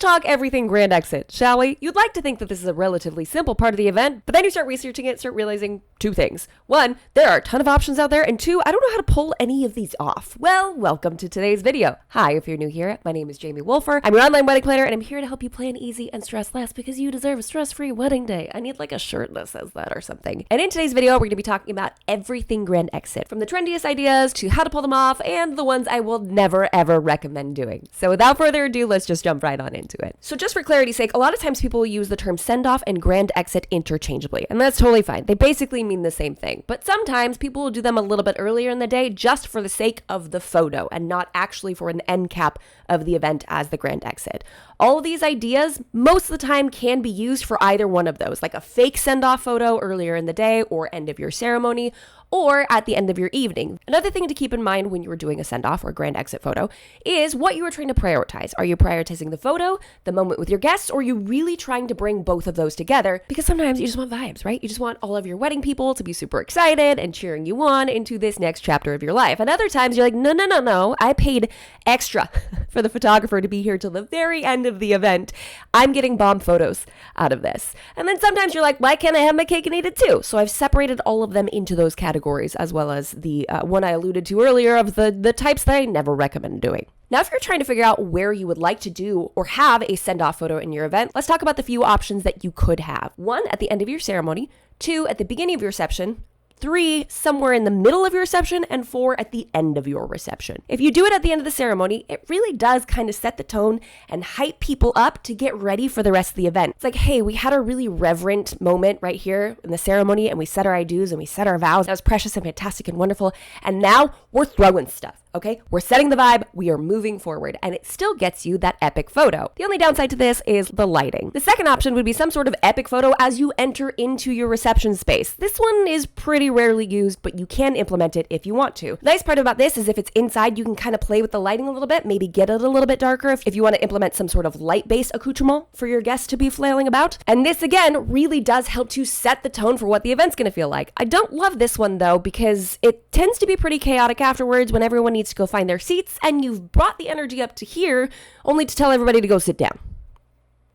talk everything grand exit, shall we? You'd like to think that this is a relatively simple part of the event, but then you start researching it, start realizing two things. One, there are a ton of options out there, and two, I don't know how to pull any of these off. Well, welcome to today's video. Hi, if you're new here, my name is Jamie Wolfer. I'm your online wedding planner, and I'm here to help you plan easy and stress less because you deserve a stress-free wedding day. I need like a shirt that says that or something. And in today's video, we're going to be talking about everything grand exit, from the trendiest ideas to how to pull them off, and the ones I will never ever recommend doing. So without further ado, let's just jump right on into it. So just for clarity's sake, a lot of times people will use the term send-off and grand exit interchangeably, and that's totally fine. They basically mean the same thing, but sometimes people will do them a little bit earlier in the day just for the sake of the photo and not actually for an end cap of the event as the grand exit. All of these ideas most of the time can be used for either one of those, like a fake send-off photo earlier in the day or end of your ceremony, or at the end of your evening. Another thing to keep in mind when you are doing a send-off or grand exit photo is what you are trying to prioritize. Are you prioritizing the photo, the moment with your guests, or are you really trying to bring both of those together? Because sometimes you just want vibes, right? You just want all of your wedding people to be super excited and cheering you on into this next chapter of your life. And other times you're like, no, I paid extra for the photographer to be here till the very end of the event. I'm getting bomb photos out of this. And then sometimes you're like, why can't I have my cake and eat it too? So I've separated all of them into those categories, as well as the one I alluded to earlier of the types that I never recommend doing. Now, if you're trying to figure out where you would like to do or have a send-off photo in your event, let's talk about the few options that you could have. 1, at the end of your ceremony. 2, at the beginning of your reception. 3, somewhere in the middle of your reception, and 4, at the end of your reception. If you do it at the end of the ceremony, it really does kind of set the tone and hype people up to get ready for the rest of the event. It's like, hey, we had a really reverent moment right here in the ceremony, and we said our I do's and we said our vows. That was precious and fantastic and wonderful. And now we're throwing stuff. Okay, we're setting the vibe, we are moving forward, and it still gets you that epic photo. The only downside to this is the lighting. The second option would be some sort of epic photo as you enter into your reception space. This one is pretty rarely used, but you can implement it if you want to. The nice part about this is if it's inside, you can kind of play with the lighting a little bit, maybe get it a little bit darker if you want to implement some sort of light-based accoutrement for your guests to be flailing about. And this, again, really does help to set the tone for what the event's going to feel like. I don't love this one, though, because it tends to be pretty chaotic afterwards when everyone needs to go find their seats, and you've brought the energy up to here only to tell everybody to go sit down.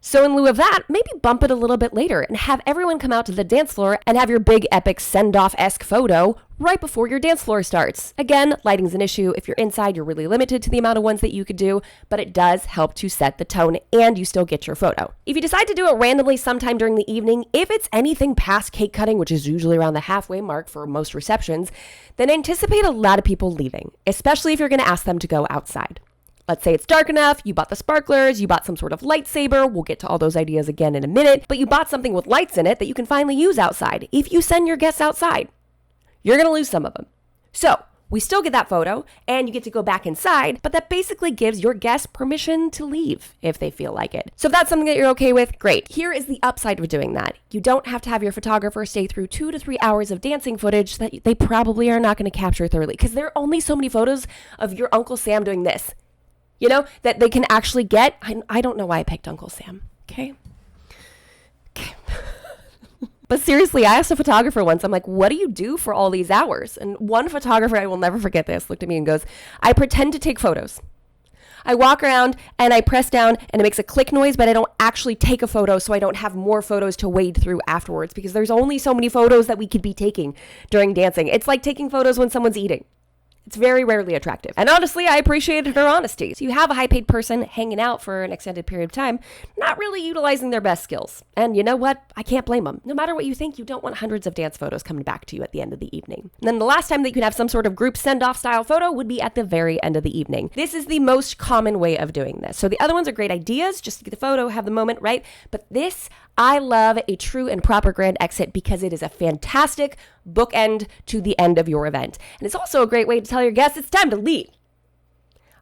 So in lieu of that, maybe bump it a little bit later and have everyone come out to the dance floor and have your big epic send-off-esque photo right before your dance floor starts. Again, lighting's an issue. If you're inside, you're really limited to the amount of ones that you could do, but it does help to set the tone and you still get your photo. If you decide to do it randomly sometime during the evening, if it's anything past cake cutting, which is usually around the halfway mark for most receptions, then anticipate a lot of people leaving, especially if you're going to ask them to go outside. Let's say it's dark enough, you bought the sparklers, you bought some sort of lightsaber, we'll get to all those ideas again in a minute, but you bought something with lights in it that you can finally use outside. If you send your guests outside, you're going to lose some of them. So we still get that photo and you get to go back inside, but that basically gives your guests permission to leave if they feel like it. So if that's something that you're okay with, great. Here is the upside of doing that. You don't have to have your photographer stay through 2 to 3 hours of dancing footage that they probably are not going to capture thoroughly because there are only so many photos of your Uncle Sam doing this. You know, that they can actually get. I don't know why I picked Uncle Sam, okay? But seriously, I asked a photographer once, I'm like, what do you do for all these hours? And one photographer, I will never forget this, looked at me and goes, I pretend to take photos. I walk around and I press down and it makes a click noise, but I don't actually take a photo so I don't have more photos to wade through afterwards because there's only so many photos that we could be taking during dancing. It's like taking photos when someone's eating. It's very rarely attractive. And honestly, I appreciated her honesty. So you have a high-paid person hanging out for an extended period of time, not really utilizing their best skills. And you know what? I can't blame them. No matter what you think, you don't want hundreds of dance photos coming back to you at the end of the evening. And then the last time that you can have some sort of group send-off style photo would be at the very end of the evening. This is the most common way of doing this. So the other ones are great ideas, just to get the photo, have the moment, right? But this, I love a true and proper grand exit because it is a fantastic bookend to the end of your event. And it's also a great way to tell your guests it's time to leave.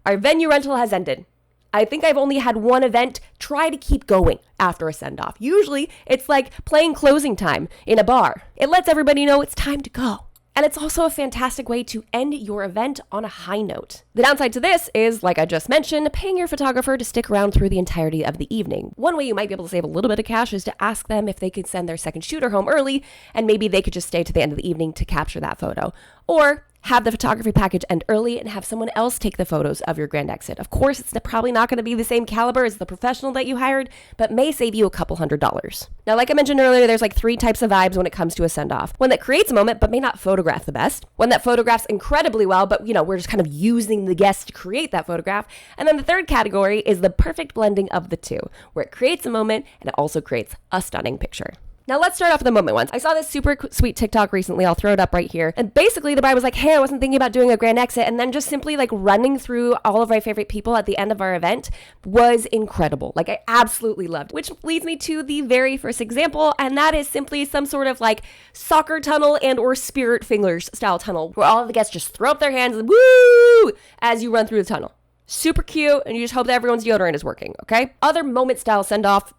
Our venue rental has ended. I think I've only had one event try to keep going after a send-off. Usually it's like playing closing time in a bar. It lets everybody know it's time to go. And it's also a fantastic way to end your event on a high note. The downside to this is, like I just mentioned, paying your photographer to stick around through the entirety of the evening. One way you might be able to save a little bit of cash is to ask them if they could send their second shooter home early, and maybe they could just stay to the end of the evening to capture that photo. Or Have the photography package end early and have someone else take the photos of your grand exit. Of course, it's probably not going to be the same caliber as the professional that you hired, but may save you a couple $100s. Now, like I mentioned earlier, there's like 3 types of vibes when it comes to a send-off. One that creates a moment, but may not photograph the best. One that photographs incredibly well, but we're just kind of using the guest to create that photograph. And then the third category is the perfect blending of the two, where it creates a moment and it also creates a stunning picture. Now let's start off with the moment ones. I saw this super sweet TikTok recently. I'll throw it up right here. And basically the bride was like, hey, I wasn't thinking about doing a grand exit. And then just simply like running through all of my favorite people at the end of our event was incredible. Like I absolutely loved, which leads me to the very first example. And that is simply some sort of like soccer tunnel and or spirit fingers style tunnel where all of the guests just throw up their hands and woo as you run through the tunnel. Super cute. And you just hope that everyone's deodorant is working. Okay. Other moment style send off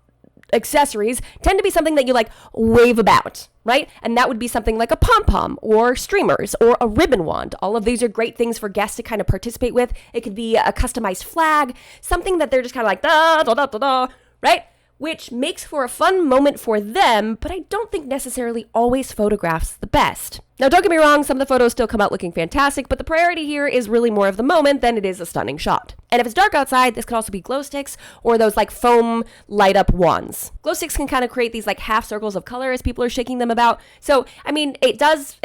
accessories tend to be something that you like wave about, right? And that would be something like a pom-pom or streamers or a ribbon wand. All of these are great things for guests to kind of participate with. It could be a customized flag, something that they're just kind of like da da da da da, right? Which makes for a fun moment for them, but I don't think necessarily always photographs the best. Now, don't get me wrong, some of the photos still come out looking fantastic, but the priority here is really more of the moment than it is a stunning shot. And if it's dark outside, this could also be glow sticks or those like foam light up wands. Glow sticks can kind of create these like half circles of color as people are shaking them about. So, I mean, it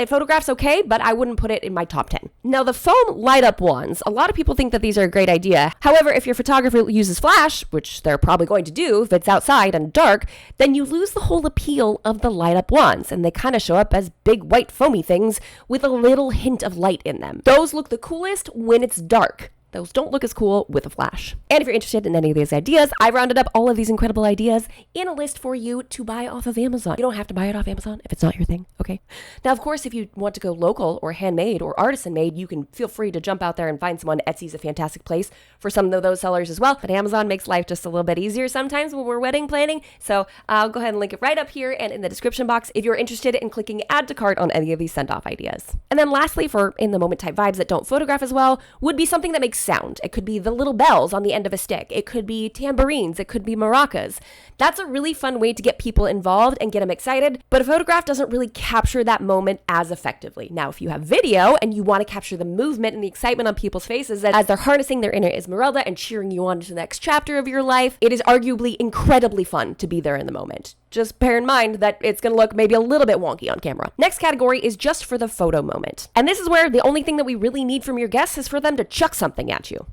photographs okay, but I wouldn't put it in my top 10. Now, the foam light up wands, a lot of people think that these are a great idea. However, if your photographer uses flash, which they're probably going to do if it's outside and dark, then you lose the whole appeal of the light up wands and they kind of show up as big white foamy things with a little hint of light in them. Those look the coolest when it's dark. Those don't look as cool with a flash. And if you're interested in any of these ideas, I rounded up all of these incredible ideas in a list for you to buy off of Amazon. You don't have to buy it off Amazon if it's not your thing, okay? Now, of course, if you want to go local or handmade or artisan made, you can feel free to jump out there and find someone. Etsy's a fantastic place for some of those sellers as well. But Amazon makes life just a little bit easier sometimes when we're wedding planning. So I'll go ahead and link it right up here and in the description box if you're interested in clicking add to cart on any of these send-off ideas. And then lastly, for in the moment type vibes that don't photograph as well, would be something that makes sound. It could be the little bells on the end of a stick. It could be tambourines. It could be maracas. That's a really fun way to get people involved and get them excited, but a photograph doesn't really capture that moment as effectively. Now, if you have video and you want to capture the movement and the excitement on people's faces as they're harnessing their inner Esmeralda and cheering you on to the next chapter of your life, it is arguably incredibly fun to be there in the moment. Just bear in mind that it's going to look maybe a little bit wonky on camera. Next category is just for the photo moment. And this is where the only thing that we really need from your guests is for them to chuck something at you.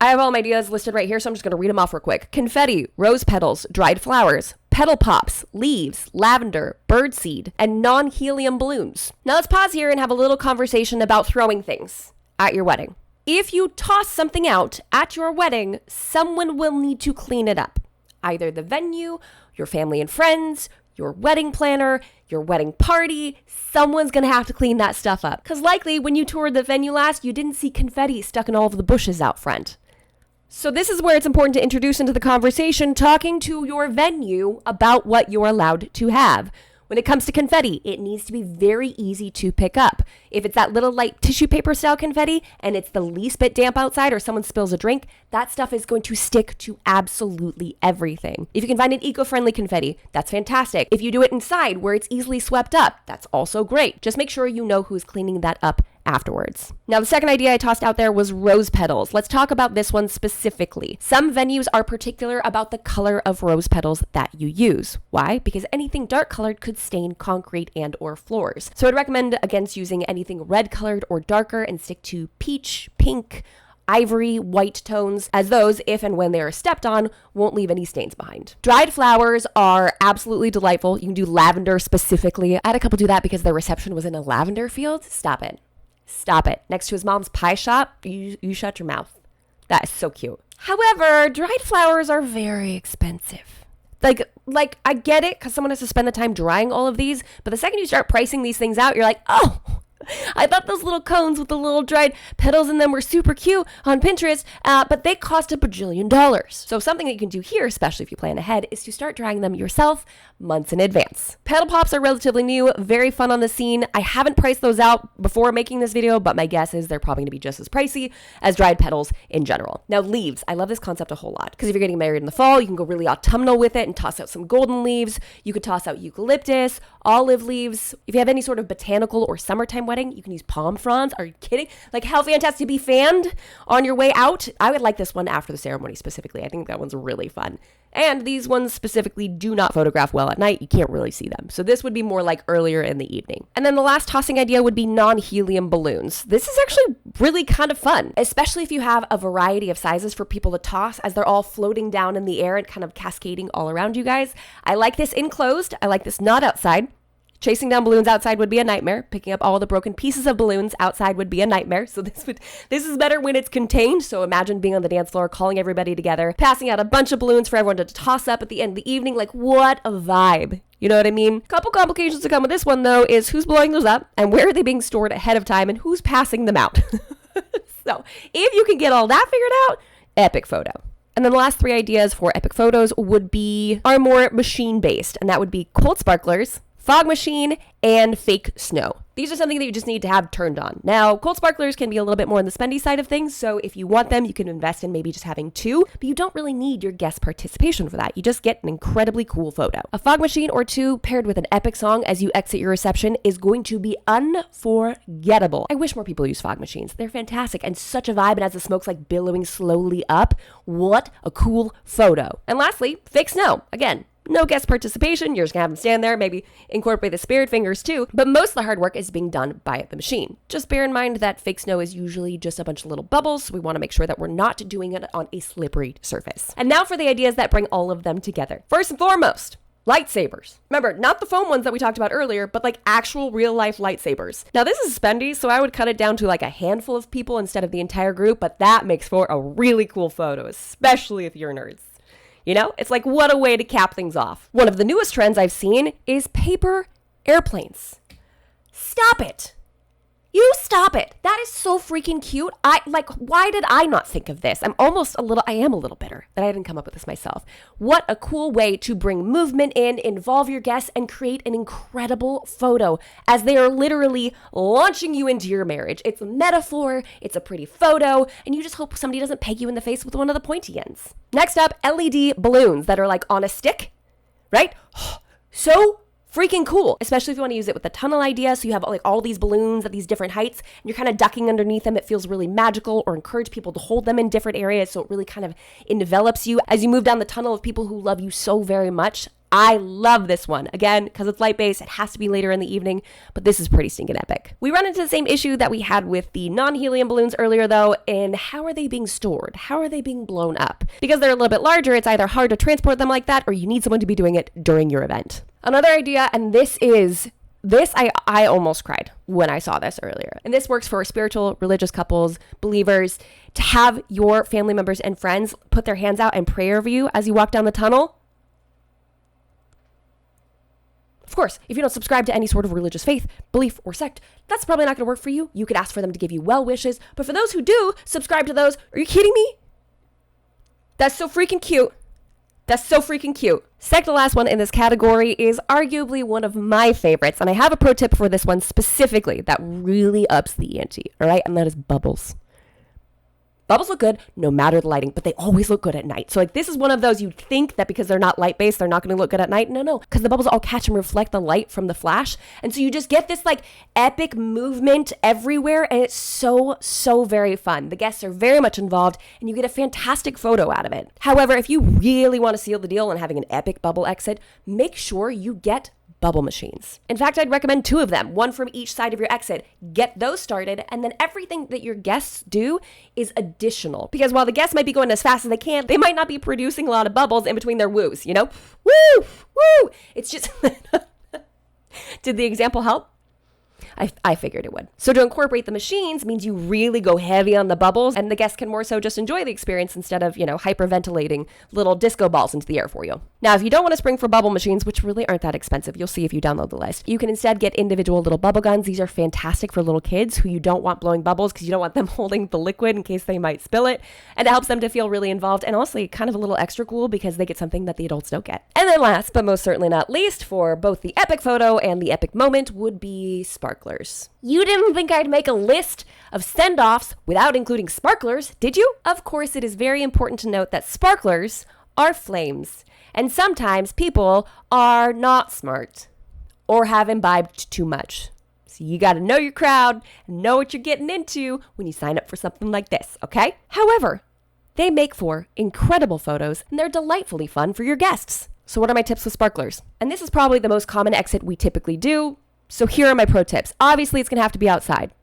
I have all my ideas listed right here, so I'm just going to read them off real quick. Confetti, rose petals, dried flowers, petal pops, leaves, lavender, birdseed, and non-helium balloons. Now let's pause here and have a little conversation about throwing things at your wedding. If you toss something out at your wedding, someone will need to clean it up. Either the venue, your family and friends, your wedding planner, your wedding party, someone's gonna have to clean that stuff up. Because likely when you toured the venue last, you didn't see confetti stuck in all of the bushes out front. So this is where it's important to introduce into the conversation talking to your venue about what you're allowed to have. When it comes to confetti, it needs to be very easy to pick up. If it's that little light tissue paper style confetti and it's the least bit damp outside or someone spills a drink, that stuff is going to stick to absolutely everything. If you can find an eco-friendly confetti, that's fantastic. If you do it inside where it's easily swept up, that's also great. Just make sure you know who's cleaning that up afterwards. Now, the second idea I tossed out there was rose petals. Let's talk about this one specifically. Some venues are particular about the color of rose petals that you use. Why? Because anything dark colored could stain concrete and or floors. So I'd recommend against using anything red colored or darker and stick to peach, pink, ivory, white tones, as those, if and when they are stepped on, won't leave any stains behind. Dried flowers are absolutely delightful. You can do lavender specifically. I had a couple do that because their reception was in a lavender field. Stop it. Stop it. Next to his mom's pie shop, you shut your mouth. That is so cute. However, dried flowers are very expensive. Like I get it because someone has to spend the time drying all of these, but the second you start pricing these things out, you're like, oh, I thought those little cones with the little dried petals in them were super cute on Pinterest, but they cost $1 bajillion. So something that you can do here, especially if you plan ahead, is to start drying them yourself months in advance. Petal pops are relatively new, very fun on the scene. I haven't priced those out before making this video, but my guess is they're probably going to be just as pricey as dried petals in general. Now, leaves. I love this concept a whole lot because if you're getting married in the fall, you can go really autumnal with it and toss out some golden leaves. You could toss out eucalyptus, olive leaves. If you have any sort of botanical or summertime wedding, you can use palm fronds. Are you kidding? Like, how fantastic to be fanned on your way out. I would like this one after the ceremony specifically. I think that one's really fun. And these ones specifically do not photograph well at night. You can't really see them. So this would be more like earlier in the evening. And then the last tossing idea would be non-helium balloons. This is actually really kind of fun, especially if you have a variety of sizes for people to toss as they're all floating down in the air and kind of cascading all around you guys. I like this enclosed. I like this not outside. Chasing down balloons outside would be a nightmare. Picking up all the broken pieces of balloons outside would be a nightmare. So this is better when it's contained. So imagine being on the dance floor, calling everybody together, passing out a bunch of balloons for everyone to toss up at the end of the evening. Like, what a vibe. You know what I mean? Couple complications to come with this one, though, is who's blowing those up and where are they being stored ahead of time and who's passing them out. So if you can get all that figured out, epic photo. And then the last 3 ideas for epic photos are more machine-based, and that would be cold sparklers, fog machine, and fake snow. These are something that you just need to have turned on. Now, cold sparklers can be a little bit more on the spendy side of things, so if you want them, you can invest in maybe just having 2, but you don't really need your guest participation for that. You just get an incredibly cool photo. A fog machine or 2 paired with an epic song as you exit your reception is going to be unforgettable. I wish more people use fog machines. They're fantastic and such a vibe, and as the smoke's like billowing slowly up, what a cool photo. And lastly, fake snow. Again, no guest participation. You're just gonna have them stand there, maybe incorporate the spirit fingers too. But most of the hard work is being done by the machine. Just bear in mind that fake snow is usually just a bunch of little bubbles. So we want to make sure that we're not doing it on a slippery surface. And now for the ideas that bring all of them together. First and foremost, lightsabers. Remember, not the foam ones that we talked about earlier, but like actual real life lightsabers. Now this is spendy, so I would cut it down to like a handful of people instead of the entire group, but that makes for a really cool photo, especially if you're nerds. You know, it's like, what a way to cap things off. One of the newest trends I've seen is paper airplanes. Stop it. You stop it. That is so freaking cute. Why did I not think of this? I am a little bitter that I didn't come up with this myself. What a cool way to bring movement in, involve your guests, and create an incredible photo as they are literally launching you into your marriage. It's a metaphor, it's a pretty photo, and you just hope somebody doesn't peg you in the face with one of the pointy ends. Next up, LED balloons that are like on a stick, right? So freaking cool, especially if you want to use it with the tunnel idea. So you have like all these balloons at these different heights and you're kind of ducking underneath them. It feels really magical, or encourage people to hold them in different areas. So it really kind of envelops you as you move down the tunnel of people who love you so very much. I love this one. Again, because it's light-based, it has to be later in the evening, but this is pretty stinking epic. We run into the same issue that we had with the non-helium balloons earlier, though, in how are they being stored? How are they being blown up? Because they're a little bit larger, it's either hard to transport them like that, or you need someone to be doing it during your event. Another idea, and I almost cried when I saw this earlier. And this works for spiritual, religious couples, believers, to have your family members and friends put their hands out and pray over you as you walk down the tunnel. Of course, if you don't subscribe to any sort of religious faith, belief, or sect, that's probably not going to work for you. You could ask for them to give you well wishes. But for those who do subscribe to those, are you kidding me? That's so freaking cute. That's so freaking cute. Second to last one in this category is arguably one of my favorites. And I have a pro tip for this one specifically that really ups the ante. All right. And that is bubbles. Bubbles look good no matter the lighting, but they always look good at night. So like this is one of those you'd think that because they're not light-based, they're not going to look good at night. No, because the bubbles all catch and reflect the light from the flash. And so you just get this like epic movement everywhere. And it's so, so very fun. The guests are very much involved and you get a fantastic photo out of it. However, if you really want to seal the deal on having an epic bubble exit, make sure you get bubble machines. In fact, I'd recommend 2 of them, one from each side of your exit. Get those started, and then everything that your guests do is additional. Because while the guests might be going as fast as they can, they might not be producing a lot of bubbles in between their woos, you know? Woo! Woo! It's just... Did the example help? I figured it would. So to incorporate the machines means you really go heavy on the bubbles, and the guests can more so just enjoy the experience instead of, hyperventilating little disco balls into the air for you. Now, if you don't want to spring for bubble machines, which really aren't that expensive, you'll see if you download the list, you can instead get individual little bubble guns. These are fantastic for little kids who you don't want blowing bubbles because you don't want them holding the liquid in case they might spill it. And it helps them to feel really involved and honestly kind of a little extra cool because they get something that the adults don't get. And then last, but most certainly not least, for both the epic photo and the epic moment would be sparklers. You didn't think I'd make a list of send-offs without including sparklers, did you? Of course, it is very important to note that sparklers are flames. And sometimes people are not smart or have imbibed too much. So you got to know your crowd and know what you're getting into when you sign up for something like this, okay? However, they make for incredible photos and they're delightfully fun for your guests. So what are my tips with sparklers? And this is probably the most common exit we typically do. So here are my pro tips. Obviously, it's going to have to be outside.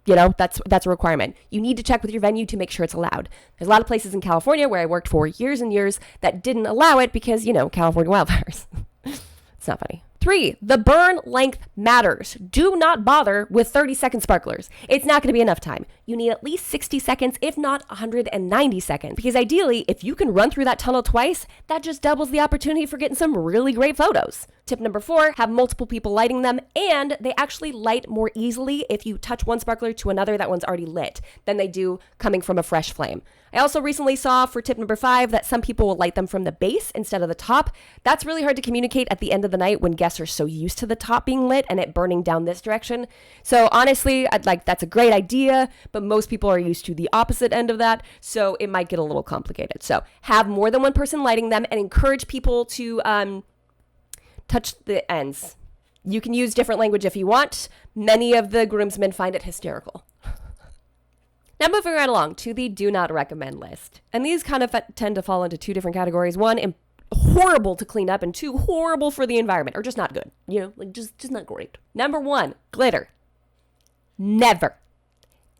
That's a requirement. You need to check with your venue to make sure it's allowed. There's a lot of places in California where I worked for years and years that didn't allow it because, California wildfires. It's not funny. 3, the burn length matters. Do not bother with 30-second sparklers. It's not going to be enough time. You need at least 60 seconds, if not 190 seconds. Because ideally, if you can run through that tunnel twice, that just doubles the opportunity for getting some really great photos. Tip number 4, have multiple people lighting them, and they actually light more easily if you touch one sparkler to another that one's already lit than they do coming from a fresh flame. I also recently saw for tip number 5 that some people will light them from the base instead of the top. That's really hard to communicate at the end of the night when guests are so used to the top being lit and it burning down this direction. So honestly, that's a great idea, but most people are used to the opposite end of that, so it might get a little complicated. So have more than one person lighting them and encourage people to touch the ends. You can use different language if you want. Many of the groomsmen find it hysterical. Now moving right along to the do not recommend list. And these kind of tend to fall into 2 different categories. 1, horrible to clean up, and 2, horrible for the environment, or just not good. Just not great. Number 1, glitter. Never,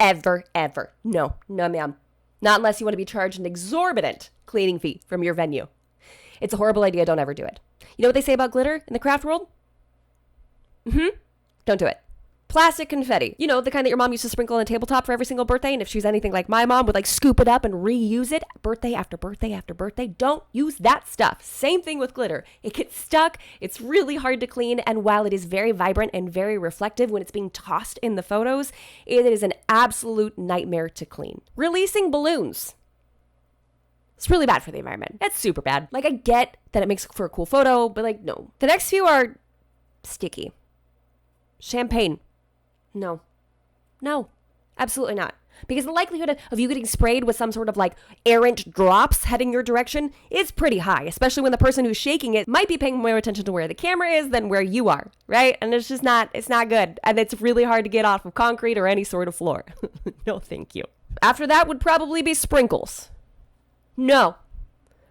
ever, ever. No, ma'am. Not unless you want to be charged an exorbitant cleaning fee from your venue. It's a horrible idea. Don't ever do it. You know what they say about glitter in the craft world? Don't do it. Plastic confetti. The kind that your mom used to sprinkle on a tabletop for every single birthday. And if she's anything like my mom, would scoop it up and reuse it birthday after birthday after birthday. Don't use that stuff. Same thing with glitter. It gets stuck. It's really hard to clean. And while it is very vibrant and very reflective when it's being tossed in the photos, it is an absolute nightmare to clean. Releasing balloons. It's really bad for the environment. That's super bad. I get that it makes for a cool photo, but no. The next few are sticky. Champagne. No, absolutely not. Because the likelihood of you getting sprayed with some sort of errant drops heading your direction is pretty high, especially when the person who's shaking it might be paying more attention to where the camera is than where you are, right? And it's not good. And it's really hard to get off of concrete or any sort of floor. No, thank you. After that would probably be sprinkles. No.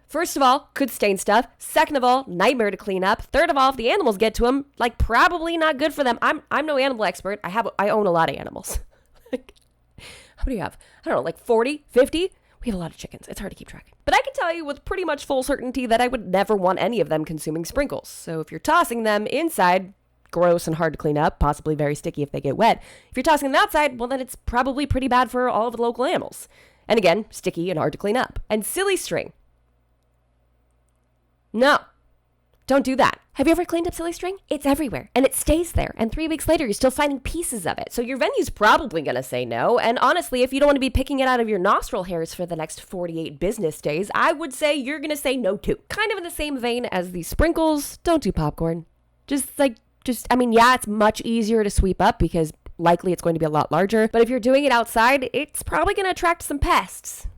First of all, could stain stuff. Second of all, nightmare to clean up. Third of all, if the animals get to them, probably not good for them. I'm no animal expert. I own a lot of animals. How many do you have? I don't know, 40, 50? We have a lot of chickens. It's hard to keep track. But I can tell you with pretty much full certainty that I would never want any of them consuming sprinkles. So if you're tossing them inside, gross and hard to clean up, possibly very sticky if they get wet. If you're tossing them outside, well, then it's probably pretty bad for all of the local animals. And again, sticky and hard to clean up. And silly string. No, don't do that. Have you ever cleaned up silly string? It's everywhere and it stays there. And 3 weeks later, you're still finding pieces of it. So your venue's probably going to say no. And honestly, if you don't want to be picking it out of your nostril hairs for the next 48 business days, I would say you're going to say no too. Kind of in the same vein as the sprinkles, don't do popcorn. It's much easier to sweep up because likely it's going to be a lot larger. But if you're doing it outside, it's probably going to attract some pests.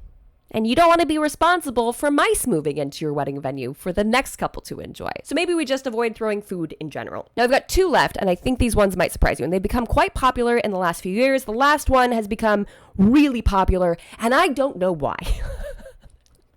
And you don't want to be responsible for mice moving into your wedding venue for the next couple to enjoy. So maybe we just avoid throwing food in general. Now I've got 2 left, and I think these ones might surprise you. And they've become quite popular in the last few years. The last one has become really popular, and I don't know why.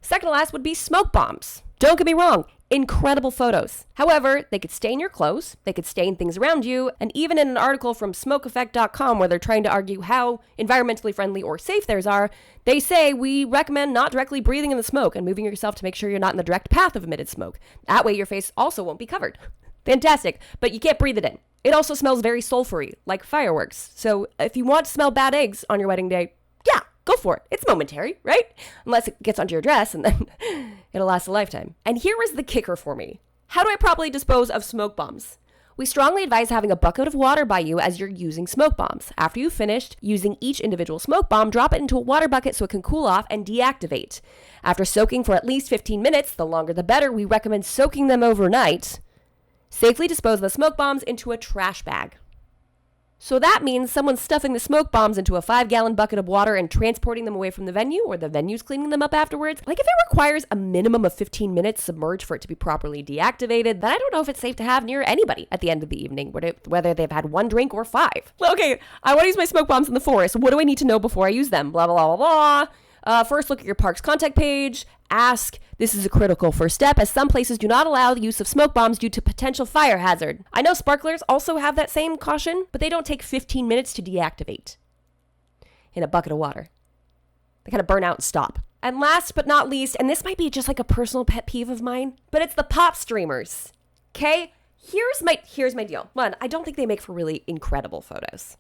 Second to last would be smoke bombs. Don't get me wrong, incredible photos. However, they could stain your clothes, they could stain things around you, and even in an article from smokeeffect.com where they're trying to argue how environmentally friendly or safe theirs are, they say we recommend not directly breathing in the smoke and moving yourself to make sure you're not in the direct path of emitted smoke. That way your face also won't be covered. Fantastic, but you can't breathe it in. It also smells very sulfury, like fireworks. So if you want to smell bad eggs on your wedding day, yeah, go for it. It's momentary, right? Unless it gets onto your dress and then it'll last a lifetime. And here is the kicker for me. How do I properly dispose of smoke bombs? We strongly advise having a bucket of water by you as you're using smoke bombs. After you've finished using each individual smoke bomb, drop it into a water bucket so it can cool off and deactivate. After soaking for at least 15 minutes, the longer the better, we recommend soaking them overnight. Safely dispose of the smoke bombs into a trash bag. So that means someone's stuffing the smoke bombs into a 5-gallon bucket of water and transporting them away from the venue, or the venue's cleaning them up afterwards. Like, if it requires a minimum of 15 minutes submerged for it to be properly deactivated, then I don't know if it's safe to have near anybody at the end of the evening, whether they've had 1 drink or 5. Okay, I want to use my smoke bombs in the forest. What do I need to know before I use them? Blah, blah, blah, blah, blah. First, look at your park's contact page. Ask. This is a critical first step, as some places do not allow the use of smoke bombs due to potential fire hazard. I know sparklers also have that same caution, but they don't take 15 minutes to deactivate in a bucket of water. They kind of burn out and stop. And last but not least, and this might be just like a personal pet peeve of mine, but it's the pop streamers. Okay? Here's my deal. One, I don't think they make for really incredible photos.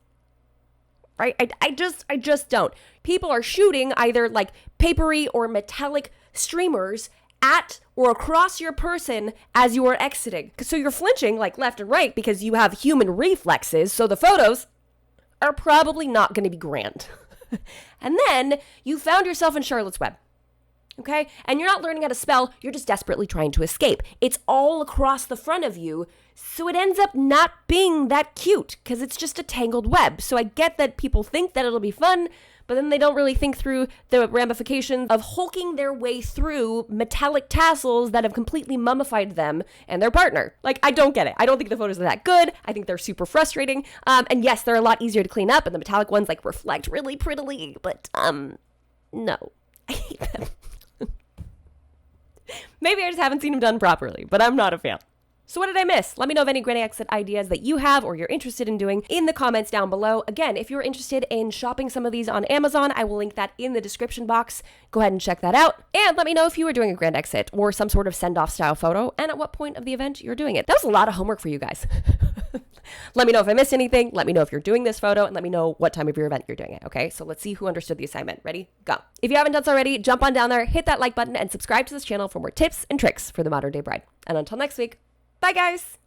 Right? I just don't. People are shooting either like papery or metallic streamers at or across your person as you are exiting. So you're flinching like left and right because you have human reflexes. So the photos are probably not going to be grand. And then you found yourself in Charlotte's Web. Okay? And you're not learning how to spell. You're just desperately trying to escape. It's all across the front of you. So it ends up not being that cute because it's just a tangled web. So I get that people think that it'll be fun, but then they don't really think through the ramifications of hulking their way through metallic tassels that have completely mummified them and their partner. Like, I don't get it. I don't think the photos are that good. I think they're super frustrating. And yes, they're a lot easier to clean up, and the metallic ones like reflect really prettily, but no, I hate them. Maybe I just haven't seen them done properly, but I'm not a fan. So what did I miss? Let me know of any granny exit ideas that you have or you're interested in doing in the comments down below. Again, if you're interested in shopping some of these on Amazon, I will link that in the description box. Go ahead and check that out. And let me know if you were doing a grand exit or some sort of send-off style photo and at what point of the event you're doing it. That was a lot of homework for you guys. Let me know if I missed anything. Let me know if you're doing this photo and let me know what time of your event you're doing it. Okay, so let's see who understood the assignment. Ready? Go. If you haven't done so already, jump on down there, hit that like button and subscribe to this channel for more tips and tricks for the modern day bride. And until next week, bye guys.